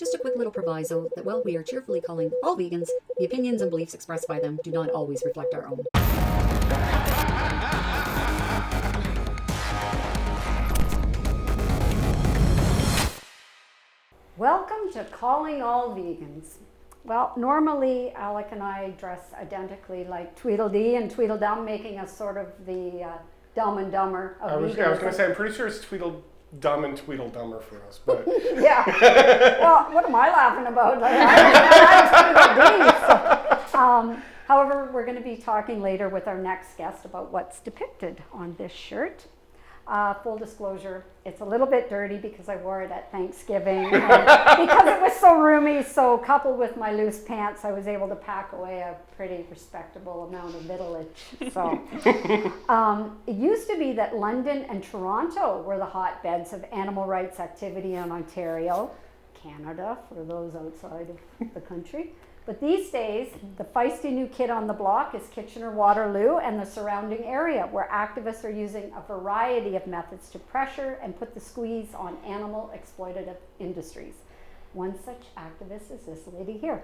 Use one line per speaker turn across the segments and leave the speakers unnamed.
Just a quick little proviso that while we are cheerfully calling all vegans, the opinions and beliefs expressed by them do not always reflect our own.
Welcome to Calling All Vegans. Well, normally Alec and I dress identically like Tweedledee and Tweedledum, making us sort of the Dumb and Dumber of
I was
veganism.
going to say, I'm pretty sure it's Tweedledum and Tweedledummer for us, but...
Yeah. Well, what am I laughing about? Like, I'm Tweedledee. So, however, we're going to be talking later with our next guest about what's depicted on this shirt. Full disclosure, it's a little bit dirty because I wore it at Thanksgiving. And because it was so roomy, so coupled with my loose pants, I was able to pack away a pretty respectable amount of middleage. So, it used to be that London and Toronto were the hotbeds of animal rights activity in Ontario, Canada, for those outside of the country. But these days, the feisty new kid on the block is Kitchener-Waterloo and the surrounding area, where activists are using a variety of methods to pressure and put the squeeze on animal exploitative industries. One such activist is this lady here.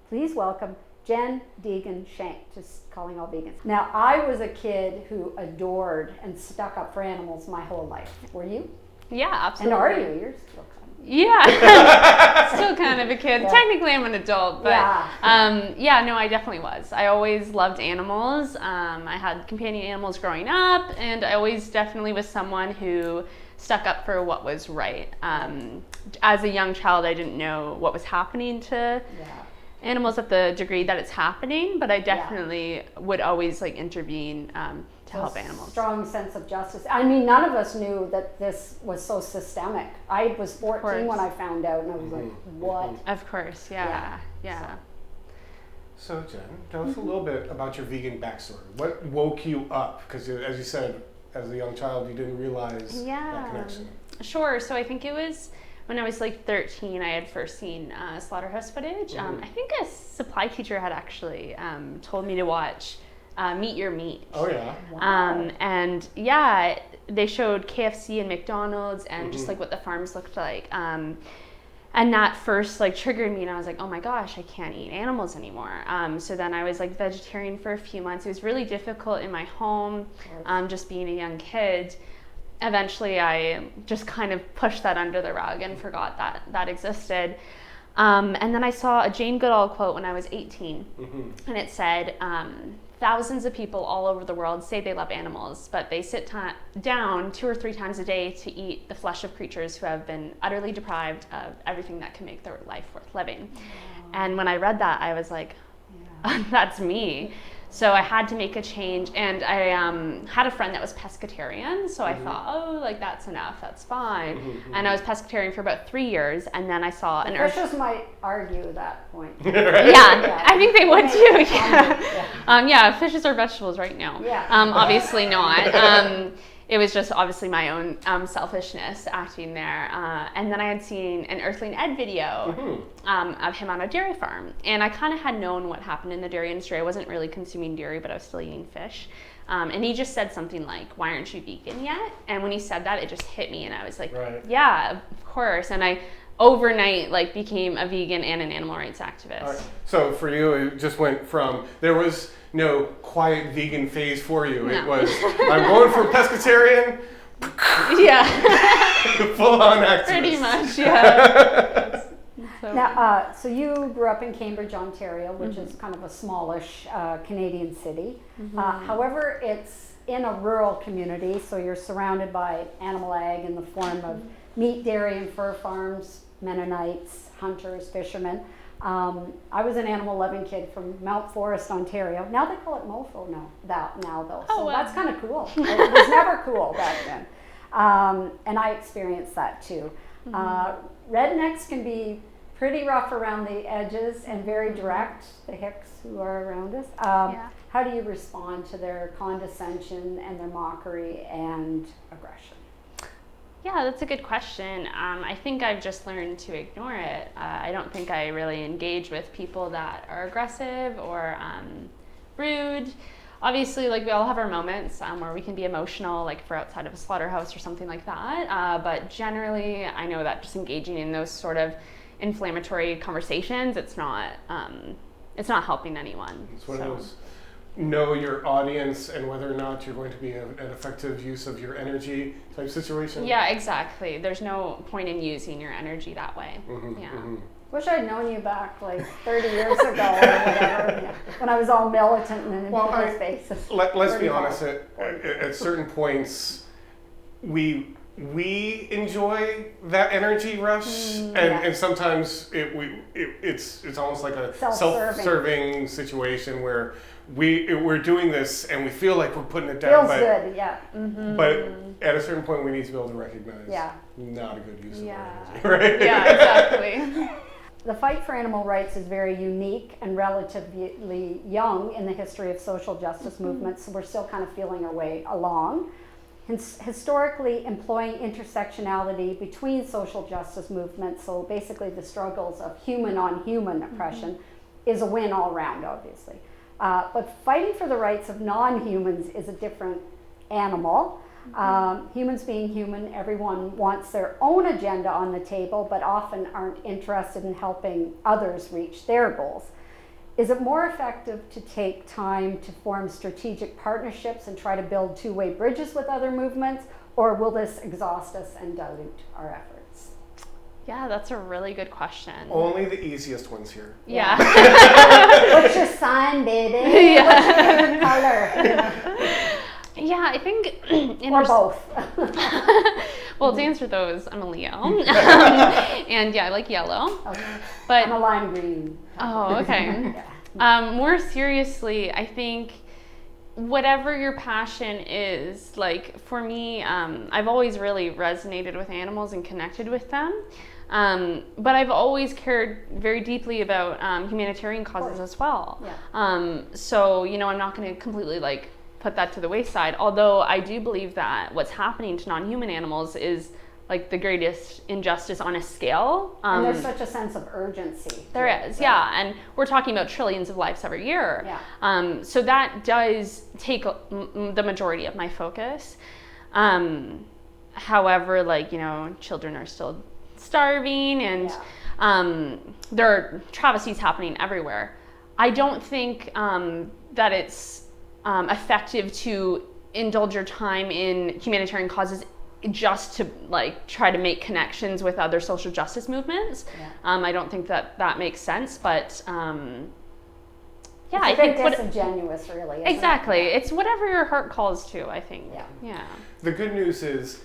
Please welcome Jen DEIGHAN-SCHENK to Calling All Vegans. Now, I was a kid who adored and stuck up for animals my whole life. Were you?
Yeah, absolutely.
And are you? You're still
Yeah, still kind of a kid.
Yeah.
Technically, I'm an adult, but
yeah.
I definitely was. I always loved animals. I had companion animals growing up, and I always definitely was someone who stuck up for what was right. As a young child, I didn't know what was happening to animals at the degree that it's happening, but I definitely would always intervene to help animals.
Strong sense of justice. I mean, none of us knew that this was so systemic. I was 14 when I found out, and I was like, what?
Of course, yeah.
So Jen, tell us a little bit about your vegan backstory. What woke you up? Because as you said, as a young child, you didn't realize that connection.
Sure. So I think it was when I was 13, I had first seen slaughterhouse footage. I think a supply teacher had actually told me to watch Meet Your Meat.
Oh yeah.
Wow.
And yeah, they showed KFC and McDonald's and just what the farms looked like. And that first triggered me, and I was like, oh my gosh, I can't eat animals anymore. So then I was vegetarian for a few months. It was really difficult in my home, just being a young kid. Eventually I just kind of pushed that under the rug and forgot that existed. And then I saw a Jane Goodall quote when I was 18, and it said, thousands of people all over the world say they love animals, but they sit down 2 or 3 times a day to eat the flesh of creatures who have been utterly deprived of everything that can make their life worth living. And when I read that, I was like, that's me. So I had to make a change, and I had a friend that was pescatarian, so I thought, oh, that's enough, that's fine. And I was pescatarian for about 3 years, and then I saw an
Fishes might argue that point.
Yeah, I think they would too. Yeah, fishes are vegetables right now.
Yeah.
Obviously not. It was just obviously my own selfishness acting there. And then I had seen an Earthling Ed video of him on a dairy farm. And I kind of had known what happened in the dairy industry. I wasn't really consuming dairy, but I was still eating fish. And he just said something like, why aren't you vegan yet? And when he said that, it just hit me. And I was like, yeah, of course. And I overnight became a vegan and an animal rights activist.
Right. So for you, it just went from, there was no quiet vegan phase for you. No. It was, I'm going for pescatarian.
Yeah.
Full on activist.
Pretty much, yeah.
Now, so you grew up in Cambridge, Ontario, which is kind of a smallish Canadian city. However, it's in a rural community, so you're surrounded by animal ag in the form of meat, dairy, and fur farms, Mennonites, hunters, fishermen. I was an animal-loving kid from Mount Forest, Ontario. Now they call it MoFo now though. So that's kind of cool. It was never cool back then. And I experienced that too. Rednecks can be pretty rough around the edges and very direct, the hicks who are around us. How do you respond to their condescension and their mockery and aggression?
Yeah, that's a good question. I think I've just learned to ignore it. I don't think I really engage with people that are aggressive or rude. Obviously, we all have our moments where we can be emotional, if we're outside of a slaughterhouse or something like that. But generally, I know that just engaging in those sort of inflammatory conversations, it's not helping anyone.
It's one of those know your audience and whether or not you're going to be an effective use of your energy type situation.
Yeah, exactly. There's no point in using your energy that way.
Wish I'd known you back like 30 years ago or whatever, when I was all militant and in people's faces.
Let's be honest, at certain points, we enjoy that energy rush, and sometimes it's almost like a self-serving situation where we're doing this and we feel like we're putting it down.
Feels good, yeah.
But at a certain point, we need to be able to recognize not a good use of our energy, right?
Yeah, exactly.
The fight for animal rights is very unique and relatively young in the history of social justice movements, so we're still kind of feeling our way along. Historically, employing intersectionality between social justice movements, so basically the struggles of human on human oppression, is a win all around, obviously. But fighting for the rights of non-humans is a different animal. Humans being human, everyone wants their own agenda on the table, but often aren't interested in helping others reach their goals. Is it more effective to take time to form strategic partnerships and try to build two-way bridges with other movements, or will this exhaust us and dilute our efforts?
Yeah, that's a really good question.
Only the easiest ones here.
Yeah.
What's your sign, baby? What's your favorite color?
Yeah, I think...
or both.
Well, to answer those, I'm a Leo. And yeah, I like yellow.
Okay.
But
I'm a lime green.
Oh, okay. More seriously, I think whatever your passion is, like for me, I've always really resonated with animals and connected with them. But I've always cared very deeply about humanitarian causes as well.
Yeah.
So, you know, I'm not going to completely like put that to the wayside, although I do believe that what's happening to non-human animals is like the greatest injustice on a scale.
And there's such a sense of urgency.
There is, yeah, and we're talking about trillions of lives every year.
Yeah.
So that does take the majority of my focus. However, like, you know, children are still starving, and there are travesties happening everywhere. I don't think that it's effective to indulge your time in humanitarian causes just to like try to make connections with other social justice movements. I don't think that that makes sense, but
I think it's disingenuous, really.
Exactly. It's whatever your heart calls to, I think. Yeah.
The good news is,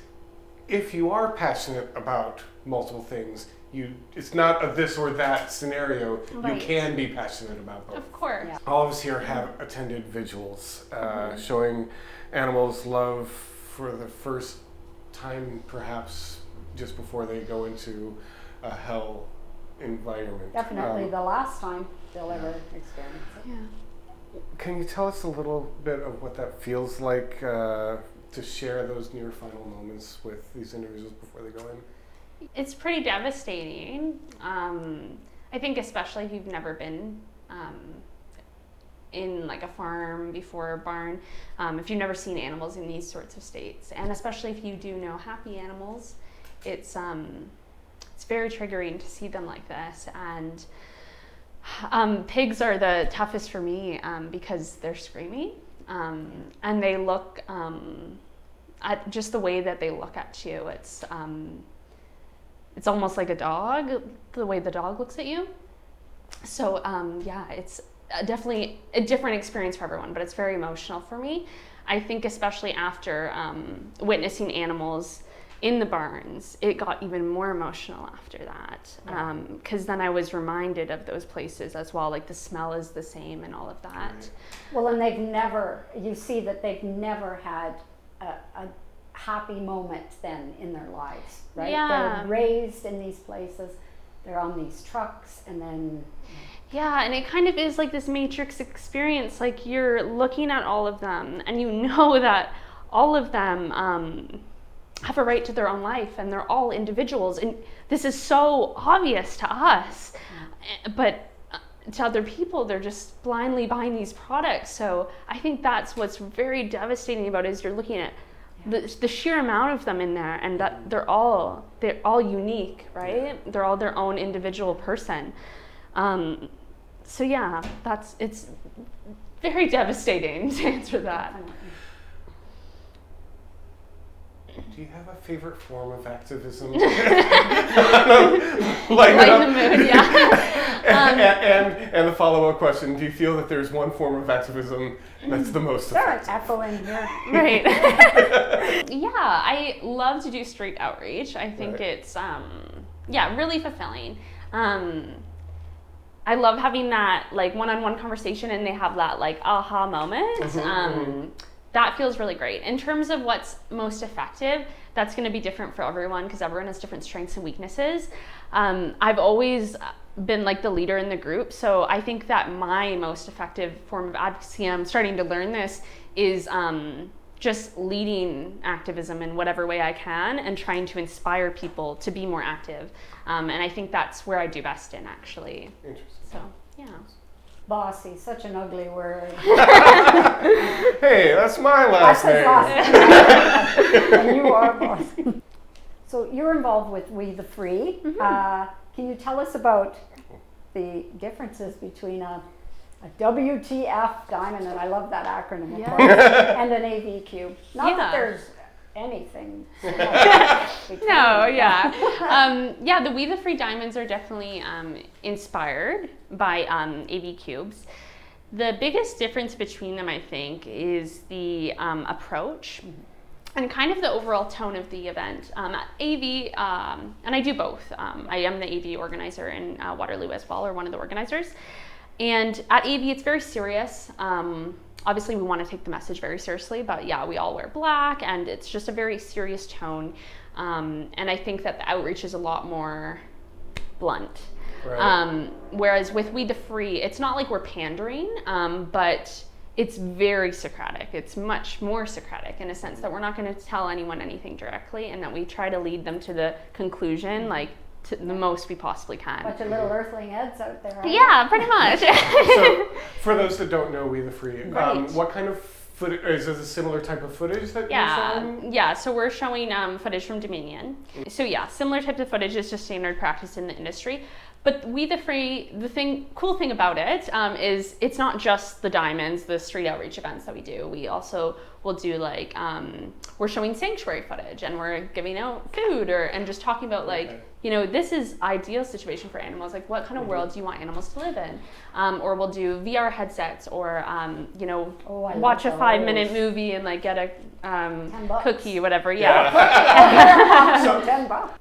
if you are passionate about multiple things, it's not a this or that scenario. Right. You can be passionate about both.
Of course.
Yeah. All of us here have attended vigils showing animals love for the first time, perhaps just before they go into a hell environment.
Definitely the last time they'll ever experience it.
Yeah.
Can you tell us a little bit of what that feels like to share those near final moments with these individuals before they go in?
It's pretty devastating. I think especially if you've never been in like a farm before, a barn, if you've never seen animals in these sorts of states, and especially if you do know happy animals, it's very triggering to see them like this. And pigs are the toughest for me because they're screaming, and they look at just the way that they look at you. It's almost like a dog, the way the dog looks at you. So it's definitely a different experience for everyone, but it's very emotional for me. I think especially after witnessing animals in the barns, it got even more emotional after that. Because then I was reminded of those places as well, like the smell is the same and all of that.
Right.
Well, and you see that they've never had a happy moment then in their lives, right?
Yeah.
They're raised in these places, they're on these trucks, and then...
Yeah, and it kind of is like this matrix experience, like you're looking at all of them and you know that all of them have a right to their own life and they're all individuals, and this is so obvious to us, but to other people they're just blindly buying these products. So I think that's what's very devastating about it, is you're looking at the sheer amount of them in there, and that they're all unique, right? They're all their own individual person. So yeah, it's very devastating to answer that.
Do you have a favorite form of activism?
Lighten the mood, yeah.
And the follow-up question: do you feel that there's one form of activism that's the most effective?
Echo in here.
Right. Yeah, I love to do street outreach. I think it's really fulfilling. I love having that like one-on-one conversation, and they have that like aha moment. That feels really great. In terms of what's most effective, that's going to be different for everyone because everyone has different strengths and weaknesses. I've always been like the leader in the group, so I think that my most effective form of advocacy, I'm starting to learn this, is just leading activism in whatever way I can and trying to inspire people to be more active. And I think that's where I do best in, actually.
Interesting.
So, yeah.
Bossy, such an ugly word.
Hey, that's my last name.
And you are bossy. So you're involved with We the Free. Can you tell us about the differences between a WTF diamond, and I love that acronym, of course, and an AV cube? Not that there's anything.
No, the We the Free diamonds are definitely inspired by AV cubes. The biggest difference between them, I think, is the approach and kind of the overall tone of the event. At AV, and I do both. I am the AV organizer in Waterloo as well, or one of the organizers. And at AV, it's very serious. Obviously, we want to take the message very seriously, but yeah, we all wear black, and it's just a very serious tone. And I think that the outreach is a lot more blunt. Right. Whereas with We the Free, it's not like we're pandering, but it's very Socratic. It's much more Socratic in a sense that we're not going to tell anyone anything directly, and that we try to lead them to the conclusion, like to the most we possibly can.
Bunch of little earthling heads out there. Right?
Yeah, pretty much.
So, for those that don't know We the Free,
Right.
What kind of footage, is this a similar type of footage that you're showing?
Yeah, so we're showing footage from Dominion. So yeah, similar types of footage is just standard practice in the industry. But We the Free, cool thing about it is it's not just the diamonds, the street outreach events that we do. We also will do like, we're showing sanctuary footage, and we're giving out food, and just talking about like, this is ideal situation for animals. Like, what kind of world do you want animals to live in? Or we'll do VR headsets, or watch a 5-minute movie and like get a cookie, whatever. Yeah.
So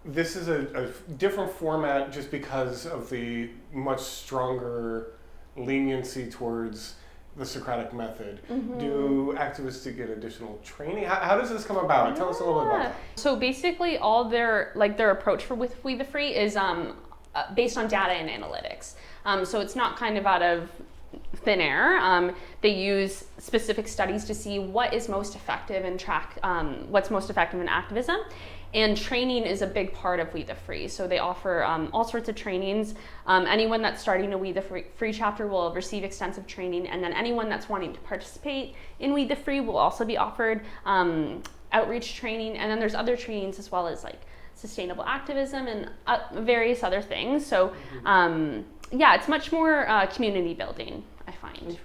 this is a different format just because of the much stronger leniency towards the Socratic method. Do activists get additional training? How does this come about? Tell us a little bit about that.
So basically, all their approach for with We the Free is based on data and analytics. So it's not kind of out of thin air. They use specific studies to see what is most effective and track what's most effective in activism. And training is a big part of We the Free. So they offer all sorts of trainings. Anyone that's starting a We the Free chapter will receive extensive training, and then anyone that's wanting to participate in We the Free will also be offered outreach training. And then there's other trainings as well as like sustainable activism and various other things. So it's much more community building, I find.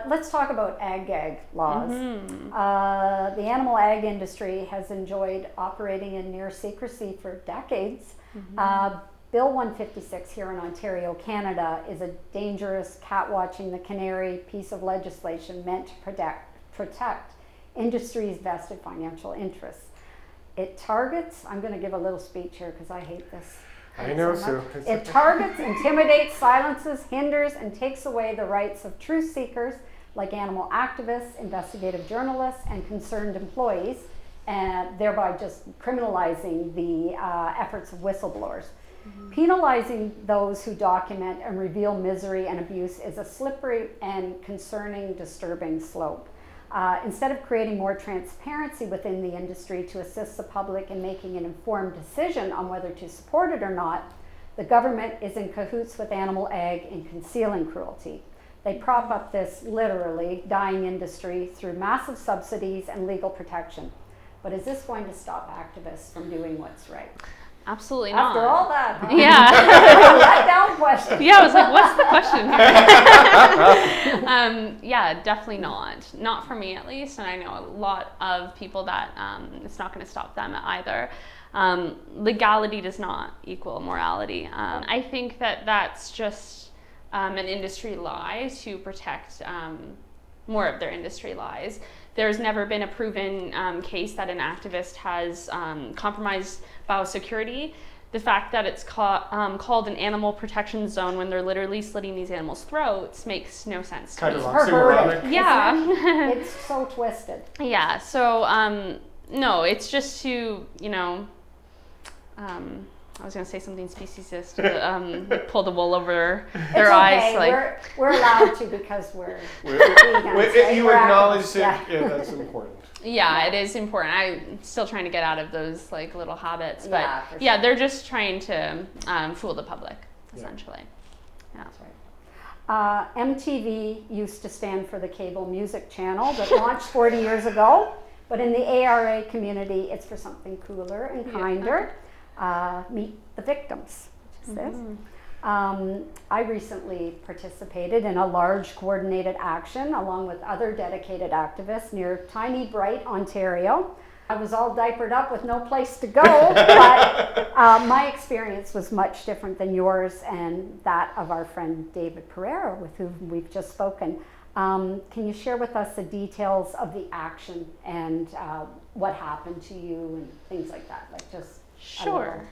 Let's talk ag laws. The animal ag industry has enjoyed operating in near secrecy for decades. Bill 156 here in Ontario, Canada, is a dangerous cat-watching the canary piece of legislation meant to protect industry's vested financial interests. It targets, I'm going to give a little speech here because I hate this.
I know, Sue.
It targets, intimidates, silences, hinders, and takes away the rights of truth seekers like animal activists, investigative journalists, and concerned employees, and thereby just criminalizing the efforts of whistleblowers. Penalizing those who document and reveal misery and abuse is a slippery and concerning, disturbing slope. Instead of creating more transparency within the industry to assist the public in making an informed decision on whether to support it or not, the government is in cahoots with animal ag in concealing cruelty. They prop up this literally dying industry through massive subsidies and legal protection. but is this going to stop activists from doing what's right?
Absolutely not.
After all that, huh?
Yeah.
Let down question.
Yeah, I was like, what's the question here? Yeah, definitely not. Not for me, at least. And I know a lot of people that it's not going to stop them either. Legality does not equal morality. I think that that's just an industry lie to protect more of their industry lies. There's never been a proven case that an activist has compromised biosecurity. The fact that it's called an animal protection zone when they're literally slitting these animals' throats makes no sense to
Kind
me.
of oxymoronic.
Yeah.
It's so twisted.
Yeah, so no, it's just to, you know, I was going to say something speciesist, but pull the wool over their
It's
eyes.
okay.
Like,
We're allowed to because we're vegans. Right?
You
We're
acknowledge
activists,
that
yeah.
that's important.
yeah, it is important. I'm still trying to get out of those like little habits, but
Yeah, for
yeah,
sure.
they're just trying to fool the public, essentially. Yeah.
That's right. MTV used to stand for the cable music channel that launched 40 years ago, but in the ARA community, it's for something cooler and kinder. Meet the Victims, which is this. I recently participated in a large coordinated action along with other dedicated activists near Tiny Bright, Ontario. I was all diapered up with no place to go, but my experience was much different than yours and that of our friend David Pereira, with whom we've just spoken. Can you share with us the details of the action and what happened to you and things like that? Like just
Sure.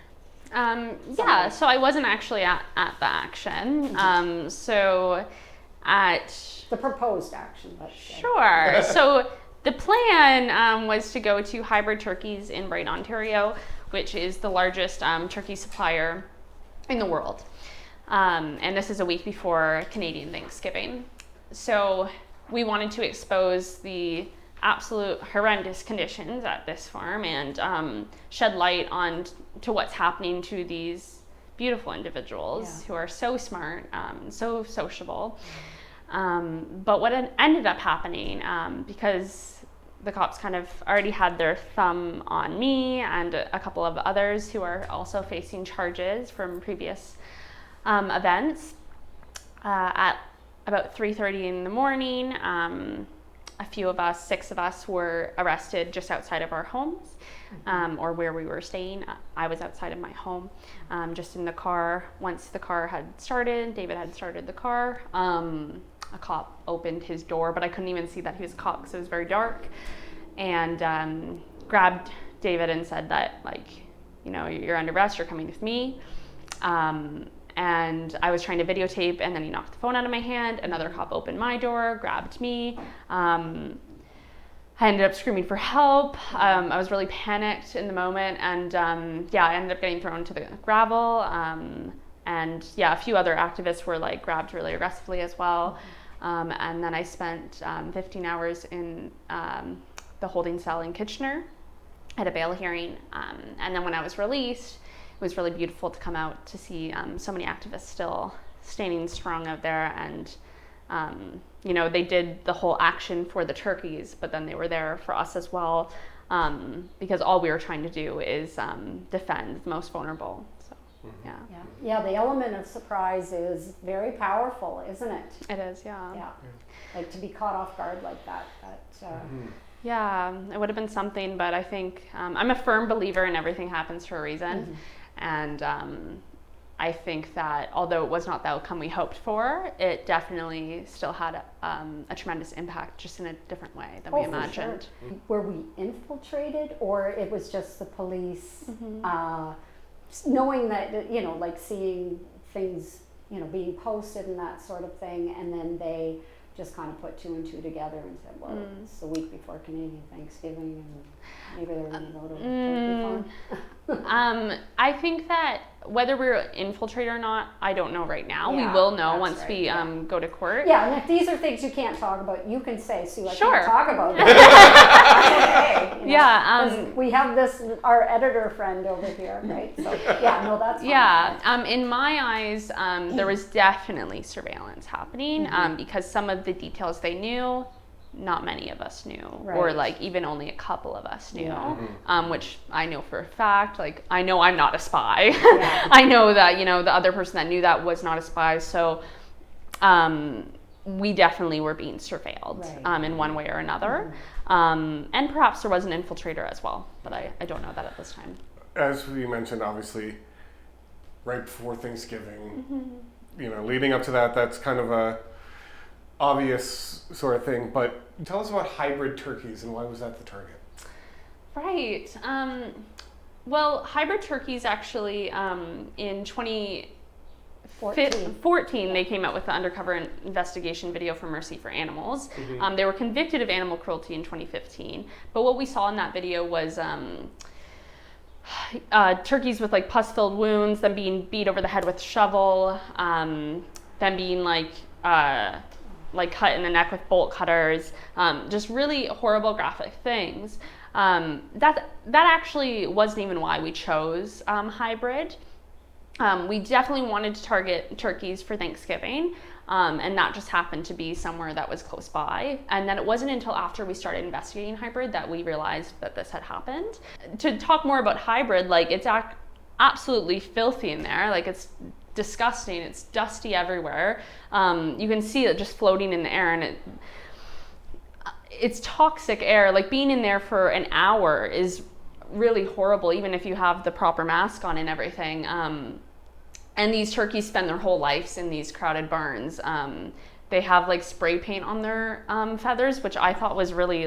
Yeah, so I wasn't actually at the action. So at...
the proposed action, let's say.
Sure. So the plan was to go to Hybrid Turkeys in Bright, Ontario, which is the largest turkey supplier in the world. And this is a week before Canadian Thanksgiving. So we wanted to expose the absolute horrendous conditions at this farm and shed light on to what's happening to these beautiful individuals who are so smart, so sociable. But what ended up happening, because the cops kind of already had their thumb on me and a couple of others who are also facing charges from previous events, at about 3:30 in the morning, a few of us, 6 of us, were arrested just outside of our homes, or where we were staying. I was outside of my home, just in the car. Once the car had started, David had started the car, a cop opened his door, but I couldn't even see that he was a cop because it was very dark, and grabbed David and said that, like, you know, you're under arrest, you're coming with me. And I was trying to videotape, and then he knocked the phone out of my hand. Another cop opened my door, grabbed me. I ended up screaming for help. I was really panicked in the moment, and I ended up getting thrown to the gravel. And yeah, a few other activists were like grabbed really aggressively as well. And then I spent 15 hours in the holding cell in Kitchener at a bail hearing. And then when I was released, it was really beautiful to come out to see so many activists still standing strong out there. And, you know, they did the whole action for the turkeys, but then they were there for us as well, because all we were trying to do is defend the most vulnerable. So,
Yeah, the element of surprise is very powerful, isn't it?
It is, yeah.
Yeah, like to be caught off guard like that.
Yeah, it would have been something, but I think I'm a firm believer in everything happens for a reason. And I think that although it was not the outcome we hoped for, it definitely still had a tremendous impact, just in a different way than we imagined.
For sure. Were we infiltrated, or it was just the police knowing that, you know, like seeing things, you know, being posted and that sort of thing, and then they just kind of put 2 and 2 together and said, well, it's the week before Canadian Thanksgiving, and maybe they're going to go to a turkey farm.
I think that whether we're infiltrated or not, I don't know right now.
Yeah,
we will know
that's
once
right,
we go to court.
Yeah, and if these are things you can't talk about, you can say, Sue, I
Sure.
can't talk about that. That's okay. You know,
Yeah,
'cause we have this, our editor friend over here, right? So, yeah, no, that's fine.
Yeah, in my eyes, there was definitely surveillance happening because some of the details they knew not many of us knew, or
Right.
like even only a couple of us knew,
Yeah.
which I know for a fact. Like, I know I'm not a spy.
Yeah.
I know that, you know, the other person that knew that was not a spy. So we definitely were being surveilled,
Right.
in one way or another. And perhaps there was an infiltrator as well, but I don't know that at this time.
As we mentioned, obviously, right before Thanksgiving, you know, leading up to that, that's kind of a obvious sort of thing. But tell us about hybrid turkeys and why was that the target?
Right. Well, hybrid turkeys actually, in 2014, they came out with the undercover investigation video for Mercy for Animals. They were convicted of animal cruelty in 2015. But what we saw in that video was turkeys with like pus-filled wounds, them being beat over the head with a shovel, them being like cut in the neck with bolt cutters, just really horrible graphic things. That actually wasn't even why we chose hybrid. We definitely wanted to target turkeys for Thanksgiving, and that just happened to be somewhere that was close by. And then it wasn't until after we started investigating hybrid that we realized that this had happened. To talk more about hybrid, like, it's absolutely filthy in there. Like, it's disgusting. It's dusty everywhere. You can see it just floating in the air, and it's toxic air. Like, being in there for an hour is really horrible, even if you have the proper mask on and everything. And these turkeys spend their whole lives in these crowded barns. They have like spray paint on their feathers, which I thought was really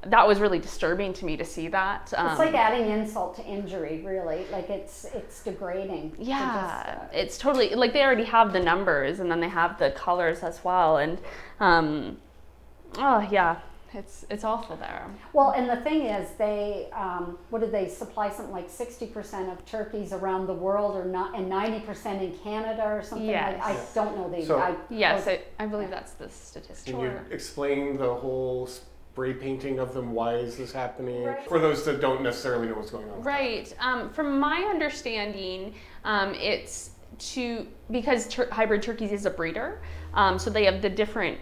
that was really disturbing to me to see that.
It's like adding insult to injury, really. Like, it's degrading. to
Yeah,
just,
it's totally, like, they already have the numbers and then they have the colors as well. And oh yeah, it's awful there.
Well, and the thing is, they what did they supply? Something like 60% of turkeys around the world, and 90% in Canada, or something.
Yes.
Like, I don't know the.
So-
Yes, I believe that's the statistic.
Can you explain the whole spray painting of them? Why is this happening?
Right.
For those that don't necessarily know what's going on. with that.
Right. From my understanding, it's because hybrid turkeys is a breeder, so they have the different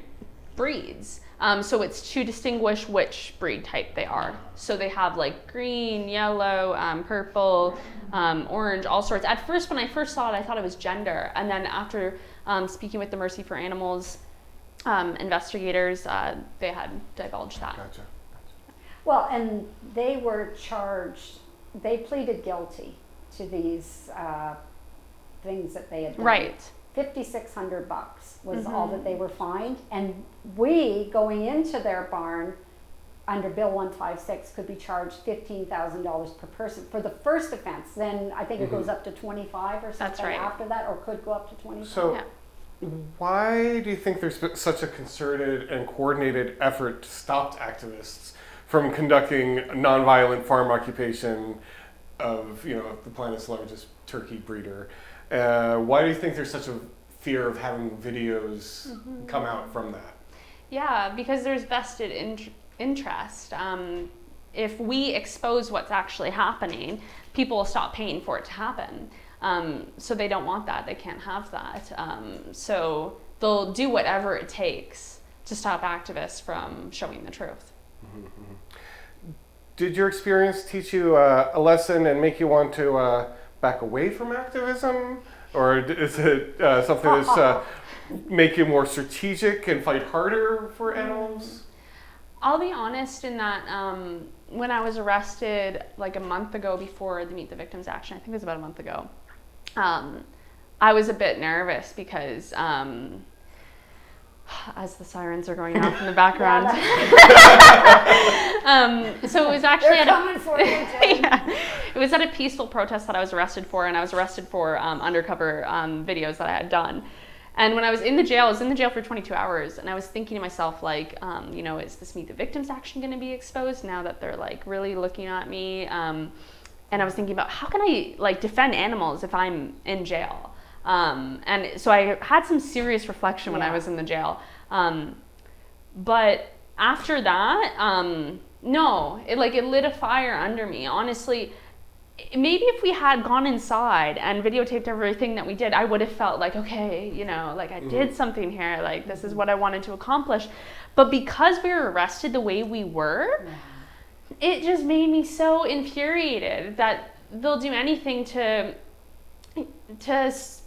breeds. So it's to distinguish which breed type they are. So they have like green, yellow, purple, orange, all sorts. At first, when I first saw it, I thought it was gender. And then after speaking with the Mercy for Animals investigators, they had divulged that.
Gotcha.
Well, and they were charged. They pleaded guilty to these things that they had done.
Right.
$5,600 was all that they were fined, and we, going into their barn under Bill 156, could be charged $15,000 per person for the first offense. Then I think it goes up to 25 or something.
That's right.
After that, or could go up to 25.
So,
Yeah.
why do you think there's been such a concerted and coordinated effort to stop activists from conducting a nonviolent farm occupation of, you know, the planet's largest turkey breeder? Why do you think there's such a fear of having videos come out from that?
Yeah, because there's vested interest. If we expose what's actually happening, people will stop paying for it to happen. So they don't want that. They can't have that. So they'll do whatever it takes to stop activists from showing the truth.
Did your experience teach you a lesson and make you want to back away from activism? Or is it something that's make you more strategic and fight harder for animals?
I'll be honest in that when I was arrested like a month ago before the Meet the Victims action, I think it was about a month ago, I was a bit nervous because as the sirens are going off in the background. So it was actually
They're coming for you, Jen.
yeah, it was at a peaceful protest that I was arrested for, and I was arrested for undercover videos that I had done. And when I was in the jail, for 22 hours, and I was thinking to myself, like, you know, is this Meet the Victims action going to be exposed now that they're like really looking at me? And I was thinking about how can I like defend animals if I'm in jail? And so I had some serious reflection when I was in the jail. But after that, no, it lit a fire under me. Honestly, maybe if we had gone inside and videotaped everything that we did, I would have felt like, okay, you know, like I did something here, like this is what I wanted to accomplish. But because we were arrested the way we were, it just made me so infuriated that they'll do anything to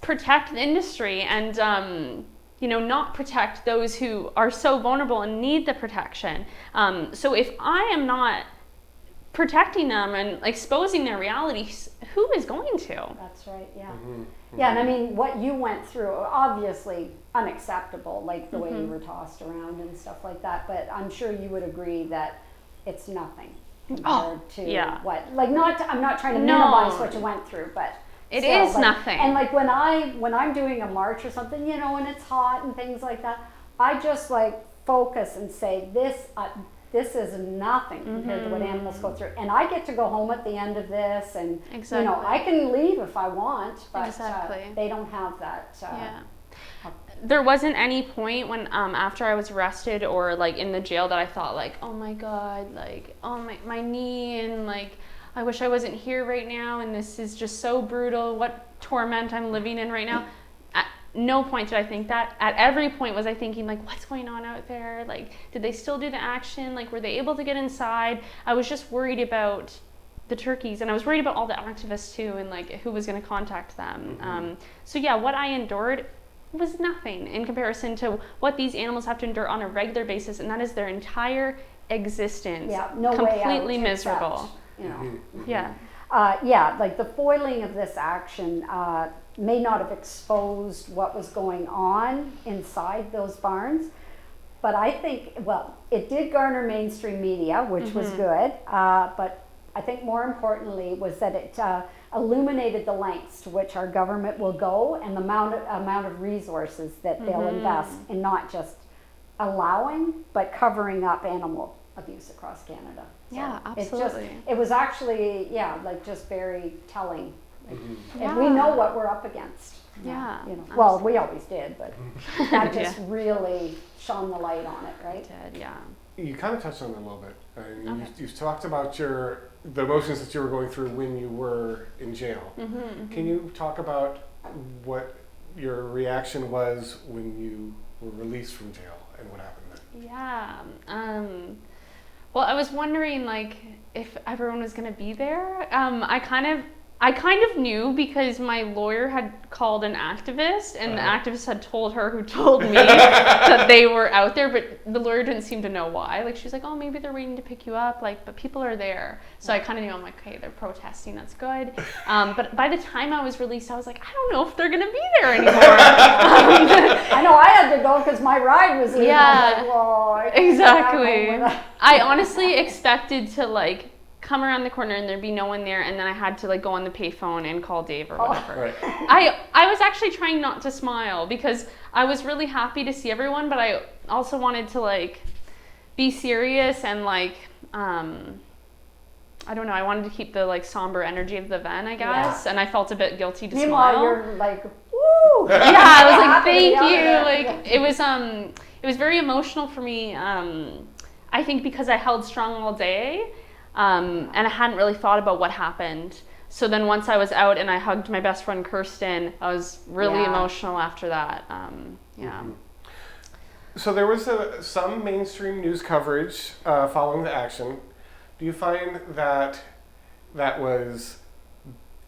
protect the industry and you know, not protect those who are so vulnerable and need the protection. So if I am not protecting them and exposing their realities, who is going to?
That's right, yeah. Yeah, and I mean, what you went through, obviously unacceptable, like the way you were tossed around and stuff like that, but I'm sure you would agree that it's nothing compared to what, like I'm not trying to minimize what you went through, but
it
still,
is
like,
nothing.
And like when I'm doing a march or something, you know, and it's hot and things like that, I just like focus and say this is nothing compared to what animals go through, and I get to go home at the end of this, and you know, I can leave if I want, but they don't have that.
There wasn't any point when after I was arrested or like in the jail that I thought like, oh my god, like oh my knee, and like I wish I wasn't here right now, and this is just so brutal, what torment I'm living in right now. At no point did I think that. At every point was I thinking like, what's going on out there? Like, did they still do the action? Like, were they able to get inside? I was just worried about the turkeys, and I was worried about all the activists too, and like who was going to contact them. So yeah, what I endured was nothing in comparison to what these animals have to endure on a regular basis, and that is their entire existence.
Yeah, no
completely
way out
miserable.
Except, you know.
Yeah.
Like the foiling of this action may not have exposed what was going on inside those barns, but I think, well, it did garner mainstream media, which was good, but I think more importantly was that it illuminated the lengths to which our government will go and the amount of resources that they'll invest in not just allowing, but covering up animal abuse across Canada. So
Yeah, absolutely.
It was actually, like just very telling. And we know what we're up against.
Yeah.
You know, well, we always did, but that just really shone the light on it, right?
It did, yeah.
You kind of touched on it a little bit. You've talked about the emotions that you were going through when you were in jail. Can you talk about what your reaction was when you were released from jail and what happened then?
Yeah. Well, I was wondering like if everyone was going to be there. I kind of knew because my lawyer had called an activist, and the activist had told her who told me that they were out there, but the lawyer didn't seem to know why. Like, she was like, oh, maybe they're waiting to pick you up, like, but people are there. So I kind of knew, I'm like, okay, they're protesting, that's good. But by the time I was released, I was like, I don't know if they're going to be there anymore.
I know I had to go because my ride was leaving.
Yeah,
like, well,
exactly. I honestly expected to, like, come around the corner and there'd be no one there, and then I had to like go on the payphone and call Dave or whatever.
Right.
I was actually trying not to smile because I was really happy to see everyone, but I also wanted to like be serious and like I don't know, I wanted to keep the like somber energy of the event, I guess, and I felt a bit guilty to
Meanwhile,
smile.
you're like, woo!
Yeah, I was like, thank you. Like it was very emotional for me. I think because I held strong all day. And I hadn't really thought about what happened. So then once I was out and I hugged my best friend Kirsten, I was really emotional after that.
So there was some mainstream news coverage following the action. Do you find that that was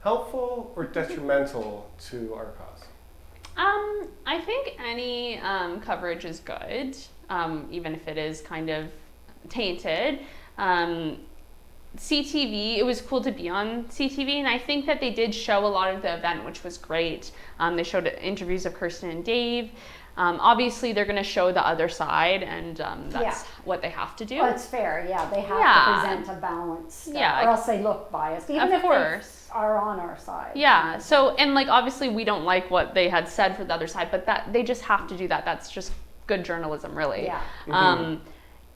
helpful or detrimental to our cause?
I think any coverage is good, even if it is kind of tainted. CTV, it was cool to be on CTV, and I think that they did show a lot of the event, which was great. They showed interviews of Kirsten and Dave. Obviously, they're going to show the other side, and that's what they have to do.
Well, it's fair, they have to present a balance, or else they look biased, even if they are on our side.
Yeah, so, and like, obviously, we don't like what they had said for the other side, but that they just have to do that. That's just good journalism, really. Yeah.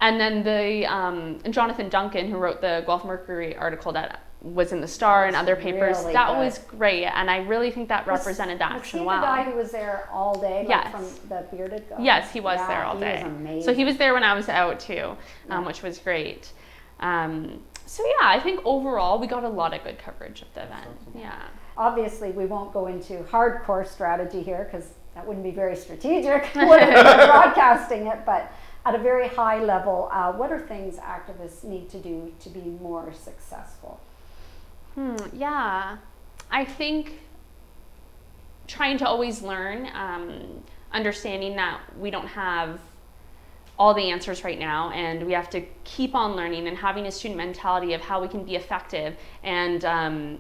And then the Jonathan Duncan, who wrote the Guelph Mercury article that was in the Star and other papers, really that was great, and I really think that represented the action well.
Was he the guy who was there all day,
yes.
From the bearded guy?
Yes, he was there all day.
He was amazing.
So he was there when I was out too, which was great. So yeah, I think overall we got a lot of good coverage of the event. Yeah.
Obviously, we won't go into hardcore strategy here because that wouldn't be very strategic when we're broadcasting it, but at a very high level, what are things activists need to do to be more successful?
Yeah, I think trying to always learn, understanding that we don't have all the answers right now, and we have to keep on learning and having a student mentality of how we can be effective, and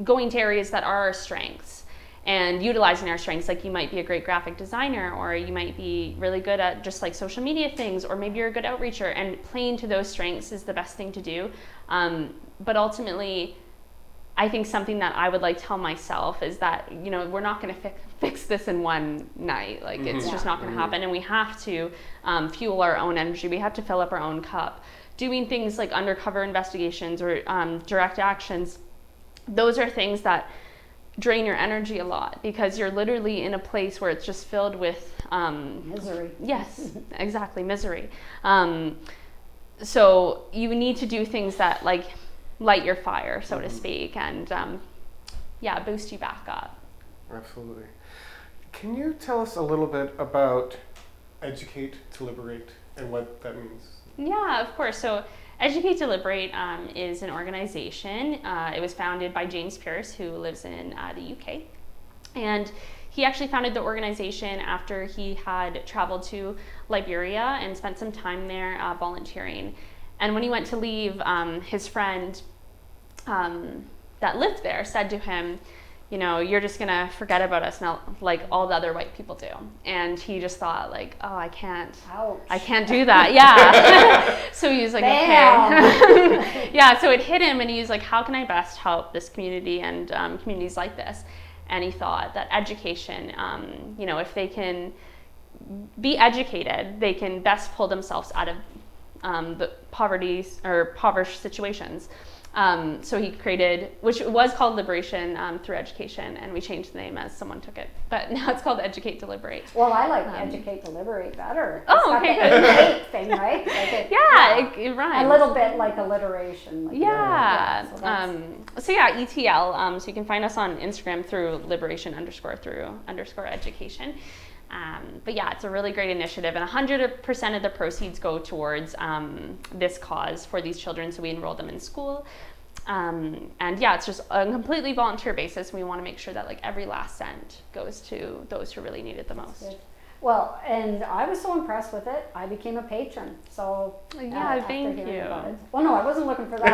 going to areas that are our strengths and utilizing our strengths. Like, you might be a great graphic designer, or you might be really good at just like social media things, or maybe you're a good outreacher, and playing to those strengths is the best thing to do. But ultimately, I think something that I would like tell myself is that, you know, we're not going to fix this in one night. Like, it's just not going to happen. And we have to fuel our own energy. We have to fill up our own cup. Doing things like undercover investigations or direct actions, those are things that drain your energy a lot, because you're literally in a place where it's just filled with
Misery.
Yes, exactly, misery. So you need to do things that like light your fire, so to speak, and boost you back up.
Absolutely. Can you tell us a little bit about Educate to Liberate and what that means?
Yeah, of course. So Educate to Liberate is an organization. It was founded by James Pierce, who lives in the UK. And he actually founded the organization after he had traveled to Liberia and spent some time there volunteering. And when he went to leave, his friend that lived there said to him, you know, you're just gonna forget about us now, like all the other white people do. And he just thought, like, oh, I can't do that. Yeah. So he was like, okay. Yeah. So it hit him, and he was like, how can I best help this community and communities like this? And he thought that education, you know, if they can be educated, they can best pull themselves out of the poverty or impoverished situations. So he created, which was called Liberation Through Education, and we changed the name as someone took it. But now it's called Educate to Liberate.
Well, I like Educate to Liberate better.
Oh, okay, good.
Innate thing, right? Like
it rhymes.
A little bit like alliteration. Like
So ETL. So you can find us on Instagram through Liberation_through_education. But yeah, it's a really great initiative, and 100% of the proceeds go towards this cause for these children. So we enroll them in school, and yeah, it's just a completely volunteer basis. We want to make sure that like every last cent goes to those who really need it the most.
Good. Well, and I was so impressed with it, I became a patron. So
yeah, thank you.
Well, no, I wasn't looking for that.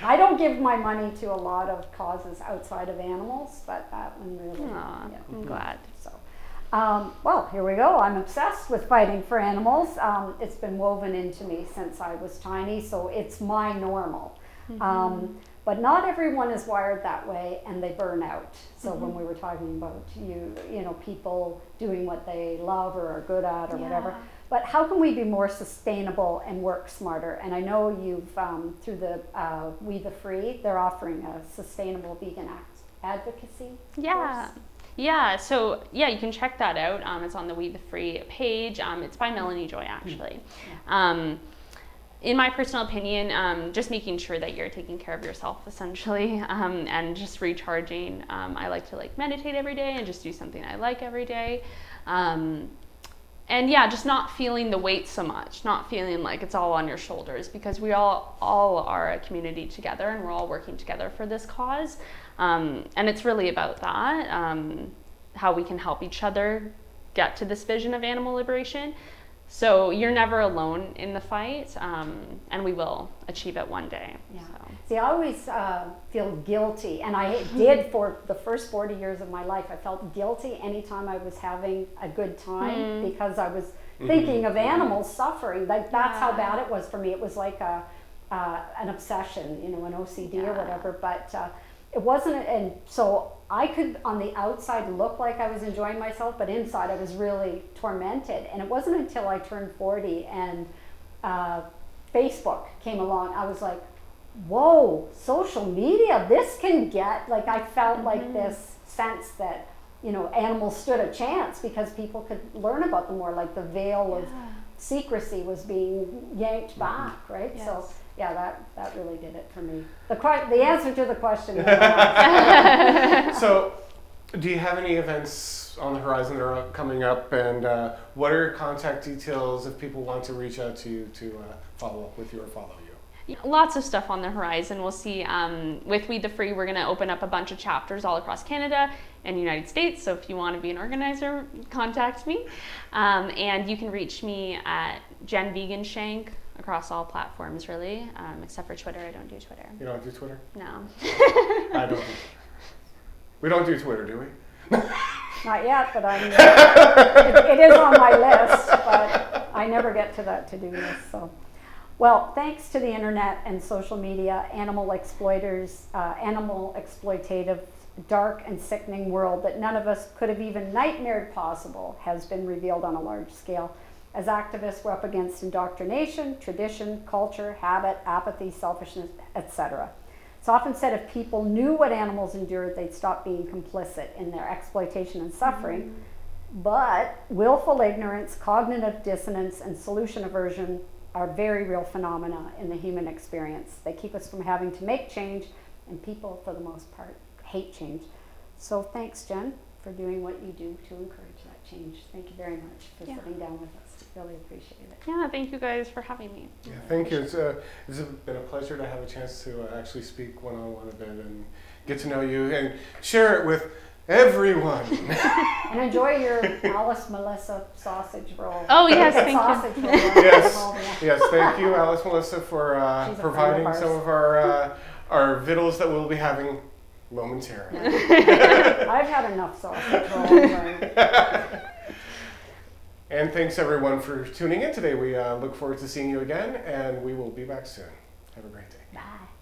I don't give my money to a lot of causes outside of animals, but that one really.
I'm glad.
So, well, here we go. I'm obsessed with fighting for animals. It's been woven into me since I was tiny, so it's my normal. But not everyone is wired that way, and they burn out. So when we were talking about people doing what they love or are good at or whatever. But how can we be more sustainable and work smarter? And I know you've, through the We the Free, they're offering a sustainable vegan advocacy course.
Yeah, so you can check that out. It's on the We the Free page. It's by Melanie Joy, actually. In my personal opinion, just making sure that you're taking care of yourself, essentially, and just recharging. I like to meditate every day and just do something I like every day. And just not feeling the weight so much, not feeling like it's all on your shoulders, because we all are a community together, and we're all working together for this cause. And it's really about that, how we can help each other get to this vision of animal liberation. So you're never alone in the fight, and we will achieve it one day.
Yeah.
So.
See, I always feel guilty, and I did for the first 40 years of my life. I felt guilty anytime I was having a good time because I was thinking of animals suffering. Like that's how bad it was for me. It was like an obsession, an OCD or whatever. But it wasn't, and so I could on the outside look like I was enjoying myself, but inside I was really tormented. And it wasn't until I turned 40 and Facebook came along, I was like, whoa, social media, this can get, I felt like this sense that, animals stood a chance because people could learn about them more, like the veil secrecy was being yanked back, right?
Yes.
So yeah, that really did it for me. The answer to the question. Was
So, do you have any events on the horizon that are coming up, and what are your contact details if people want to reach out to you to follow up with you or follow you?
Lots of stuff on the horizon. We'll see. With Weed the Free, we're going to open up a bunch of chapters all across Canada and the United States. So if you want to be an organizer, contact me. And you can reach me at DEIGHAN-SCHENK across all platforms, really, except for Twitter. I don't do Twitter.
You don't do Twitter?
No.
I don't do Twitter. We don't do Twitter, do we?
Not yet, but it is on my list, but I never get to that to-do list. So, well, thanks to the internet and social media, animal exploiters, animal exploitative, dark and sickening world that none of us could have even nightmared possible has been revealed on a large scale. As activists, we're up against indoctrination, tradition, culture, habit, apathy, selfishness, etc. It's often said if people knew what animals endured, they'd stop being complicit in their exploitation and suffering. But willful ignorance, cognitive dissonance, and solution aversion are very real phenomena in the human experience. They keep us from having to make change, and people, for the most part, hate change. So thanks, Jen, for doing what you do to encourage that change. Thank you very much for sitting down with us. Really appreciate it.
Yeah, thank you guys for having me.
Yeah, thank you. It's been a pleasure to have a chance to actually speak one-on-one a bit and get to know you and share it with everyone.
And enjoy your Alice Melissa sausage roll.
Oh, yes, thank you.
Sausage roll.
Yes, thank you, Alice Melissa, for providing some of our victuals that we'll be having momentarily.
I've had enough sausage rolls.
And thanks everyone for tuning in today. We look forward to seeing you again, and we will be back soon. Have a great day.
Bye.